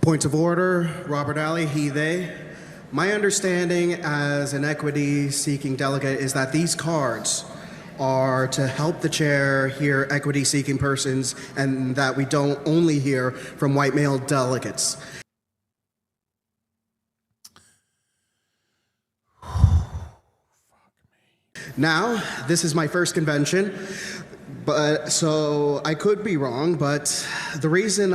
Point of order, Robert Alley, he, they. My understanding as an equity-seeking delegate is that these cards are to help the chair hear equity-seeking persons and that we don't only hear from white male delegates. Now, this is my first convention, so I could be wrong, but the reason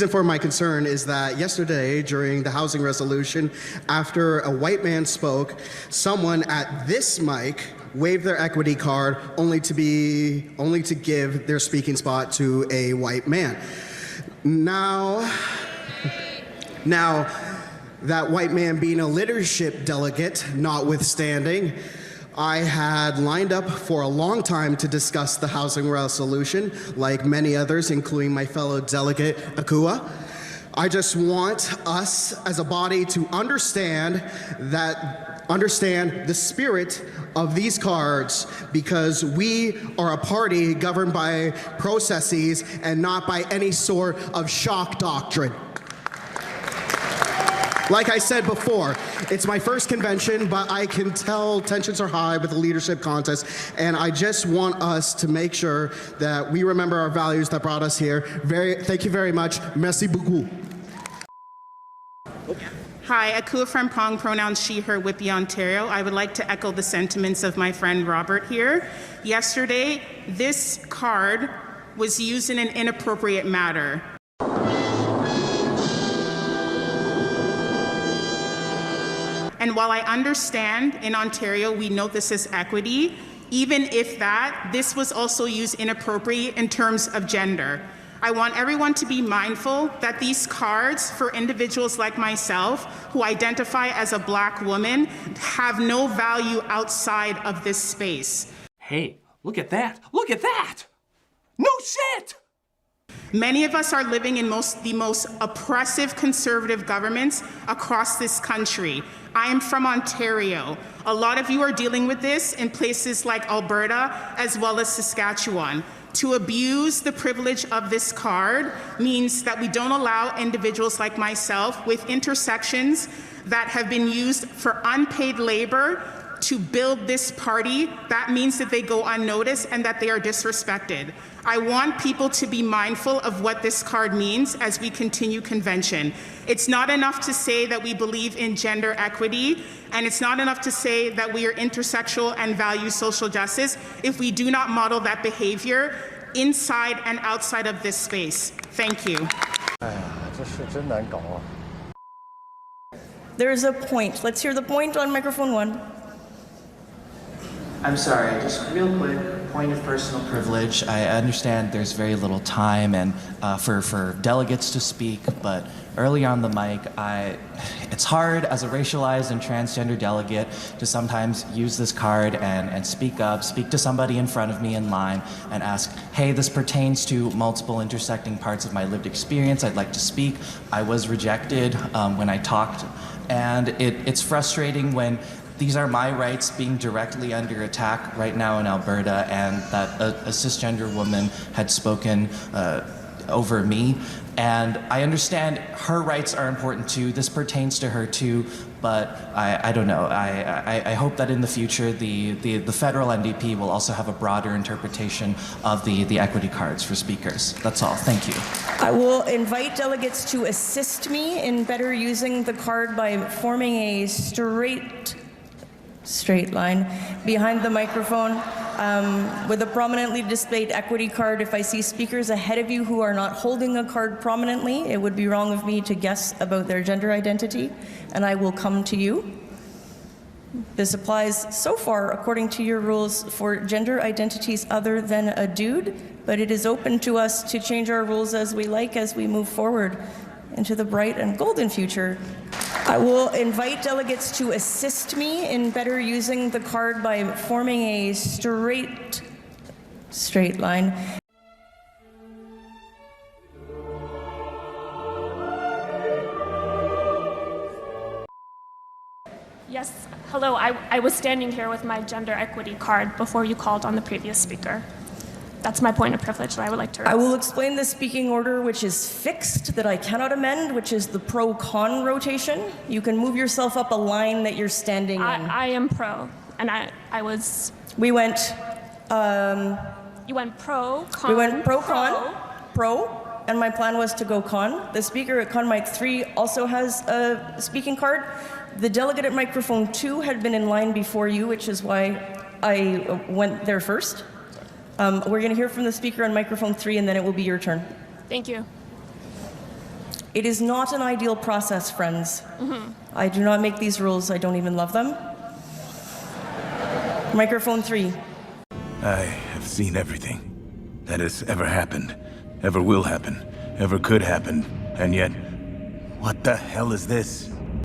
for my concern is that yesterday during the housing resolution, after a white man spoke, someone at this mic waved their equity card only to give their speaking spot to a white man. Now that white man being a leadership delegate notwithstanding, I had lined up for a long time to discuss the housing resolution, like many others, including my fellow delegate, Akua. I just want us as a body to understand the spirit of these cards, because we are a party governed by processes and not by any sort of shock doctrine. Like I said before, it's my first convention, but I can tell tensions are high with the leadership contest, and I just want us to make sure that we remember our values that brought us here. Thank you very much. Messi Bugu. Hi, Akua from Prong, pronouns she, her, Whitby, Ontario. I would like to echo the sentiments of my friend Robert here. Yesterday, this card was used in an inappropriate manner. And while I understand in Ontario we note this as equity, even if this was also used inappropriately in terms of gender. I want everyone to be mindful that these cards for individuals like myself who identify as a Black woman have no value outside of this space. Hey, look at that! Look at that! No shit! Many of us are living in the most oppressive conservative governments across this country. I am from Ontario. A lot of you are dealing with this in places like Alberta as well as Saskatchewan. To abuse the privilege of this card means that we don't allow individuals like myself with intersections that have been used for unpaid labor to build this party. That means that they go unnoticed and that they are disrespected. I want people to be mindful of what this card means as we continue convention. It's not enough to say that we believe in gender equity, and it's not enough to say that we are intersectional and value social justice if we do not model that behavior inside and outside of this space. Thank you. There's a point. Let's hear the point on microphone 1. I'm sorry, just real quick, point of personal privilege. I understand there's very little time and for delegates to speak, but early on the mic, it's hard as a racialized and transgender delegate to sometimes use this card and speak up, speak to somebody in front of me in line and ask, hey, this pertains to multiple intersecting parts of my lived experience. I'd like to speak. I was rejected when I talked, and it's frustrating when these are my rights being directly under attack right now in Alberta, and that a cisgender woman had spoken over me. And I understand her rights are important too. This pertains to her too, but I don't know. I hope that in the future the federal NDP will also have a broader interpretation of the equity cards for speakers. That's all. Thank you. I will invite delegates to assist me in better using the card by forming a straight line behind the microphone with a prominently displayed equity card. If I see speakers ahead of you who are not holding a card prominently, it would be wrong of me to guess about their gender identity, and I will come to you. This applies so far, according to your rules, for gender identities other than a dude, but it is open to us to change our rules as we like as we move forward into the bright and golden future. I will invite delegates to assist me in better using the card by forming a straight line. Yes, hello. I was standing here with my gender equity card before you called on the previous speaker. That's my point of privilege that I would like to raise. I will explain the speaking order, which is fixed, that I cannot amend, which is the pro-con rotation. You can move yourself up a line that you're standing in. I am pro, and I was. We went. You went pro, con. We went pro-con, pro, and my plan was to go con. The speaker at con mic 3 also has a speaking card. The delegate at microphone 2 had been in line before you, which is why I went there first. We're going to hear from the speaker on microphone 3, and then it will be your turn. Thank you. It is not an ideal process, friends. I do not make these rules. I don't even love them. Microphone 3. I have seen everything that has ever happened, ever will happen, ever could happen, and yet, what the hell is this?